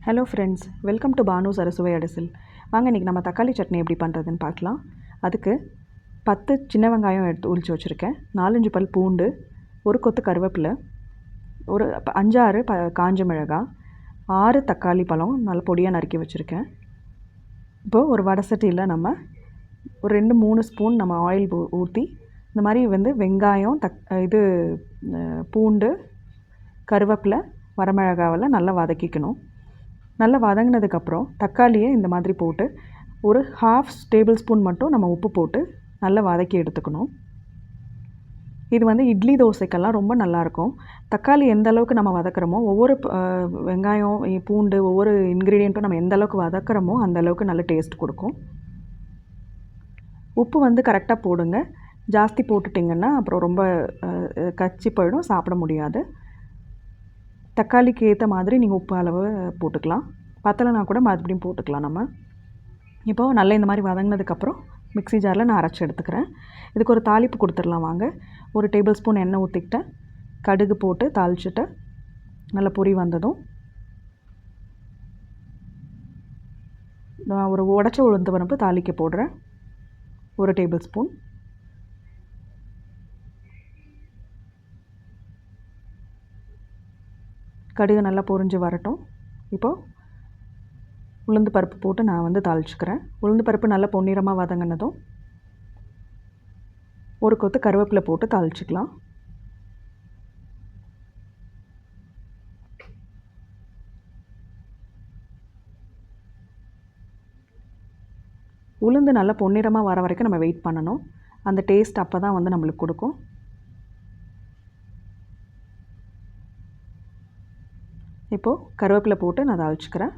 Hello friends, welcome to Banu's அறுசுவை அடிசில். வாங்க இன்றைக்கி நம்ம தக்காளி சட்னி எப்படி பண்ணுறதுன்னு பார்க்கலாம். அதுக்கு 10 சின்ன வெங்காயம் எடுத்து உரித்து வச்சுருக்கேன், 4-5 பல் பூண்டு, ஒரு கொத்து கருவேப்பிலை, ஒரு 5-6 காஞ்ச மிளகாய், 6 தக்காளி பழம் நல்லா பொடியாக நறுக்கி வச்சுருக்கேன். இப்போது ஒரு வடை சட்டியில் நம்ம ஒரு 2-3 ஸ்பூன் நம்ம ஆயில் ஊற்றி இந்த மாதிரி வெங்காயம் பூண்டு, கருவேப்பிலை, வரமிளகாவெல்லாம் நல்லா வதக்கிக்கணும். நல்லா வதங்கினதுக்கப்புறம் தக்காளியை இந்த மாதிரி போட்டு ஒரு 1/2 டேபிள் ஸ்பூன் மட்டும் நம்ம உப்பு போட்டு நல்லா வதக்கி எடுத்துக்கணும். இது இட்லி தோசைக்கெல்லாம் ரொம்ப நல்லாயிருக்கும். தக்காளி எந்த அளவுக்கு நம்ம வதக்குறோமோ, ஒவ்வொரு வெங்காயம், பூண்டு, ஒவ்வொரு இன்க்ரீடியண்ட்டும் நம்ம எந்த அளவுக்கு வதக்குறோமோ அந்த அளவுக்கு நல்ல டேஸ்ட் கொடுக்கும். உப்பு கரெக்டாக போடுங்க. ஜாஸ்தி போட்டுட்டிங்கன்னா அப்புறம் ரொம்ப கச்சி போயிடும், சாப்பிட முடியாது. தக்காளிக்கு ஏற்ற மாதிரி நீங்கள் உப்பு அளவு போட்டுக்கலாம். பத்தலைனா கூட மறுபடியும் போட்டுக்கலாம். நம்ம இப்போது நல்லா இந்த மாதிரி வதங்கினதுக்கப்புறம் மிக்ஸி ஜாரில் நான் அரைச்சி எடுத்துக்கிறேன். இதுக்கு ஒரு தாளிப்பு கொடுத்துடலாம் வாங்க. ஒரு டேபிள் ஸ்பூன் எண்ணெய் ஊற்றிக்கிட்டேன், கடுகு போட்டு தாளிச்சுட்டு நல்லா பொரி வந்ததும் நான் ஒரு உடச்ச உளுந்து பருப்பு தாளிக்க போடுறேன், ஒரு டேபிள் ஸ்பூன். கடுகு நல்லா பொரிஞ்சு வரட்டும். இப்போது உளுந்து பருப்பு போட்டு நான் தாளிச்சுக்கிறேன். உளுந்து பருப்பு நல்லா பொன்னிறமாக வதங்கினதும் ஒரு கொத்து கருவேப்பிலை போட்டு தாளிச்சுக்கலாம். உளுந்து நல்லா பொன்னிறமாக வர வரைக்கும் நம்ம வெயிட் பண்ணணும். அந்த டேஸ்ட் அப்போ தான் நம்மளுக்கு கொடுக்கும். இப்போது கருவேப்பிலை போட்டு நான் தாளிச்சுக்கிறேன்.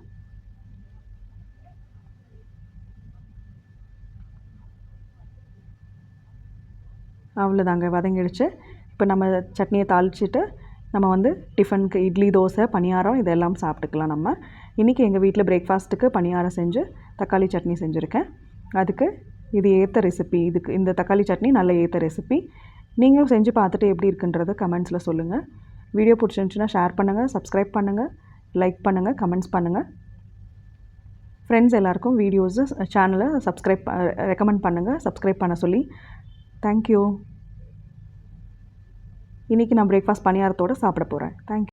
அவ்வளோதாங்க, வதங்கிடுச்சு. இப்போ நம்ம சட்னியை தாளிச்சிட்டு நம்ம டிஃபனுக்கு இட்லி, தோசை, பணியாரம் இதெல்லாம் சாப்பிட்டுக்கலாம். நம்ம இன்றைக்கி எங்கள் வீட்டில் பிரேக்ஃபாஸ்ட்டுக்கு பணியாரம் செஞ்சு தக்காளி சட்னி செஞ்சுருக்கேன். அதுக்கு இது ஏற்ற ரெசிபி. இந்த தக்காளி சட்னி நல்ல ஏற்ற ரெசிபி. நீங்களும் செஞ்சு பார்த்துட்டு எப்படி இருக்குன்றதை கமெண்ட்ஸில் சொல்லுங்கள். வீடியோ பிடிச்சிருந்துச்சுன்னா ஷேர் பண்ணுங்கள், சப்ஸ்கிரைப் பண்ணுங்கள், லைக் பண்ணுங்கள், கமெண்ட்ஸ் பண்ணுங்கள். ஃப்ரெண்ட்ஸ் எல்லாருக்கும் சேனலை ரெக்கமெண்ட் பண்ணுங்கள், சப்ஸ்கிரைப் பண்ண சொல்லி. தேங்க்யூ. இன்றைக்கி நான் பிரேக்ஃபாஸ்ட் பணியாரத்தோடு சாப்பிட போகிறேன். தேங்க்யூ.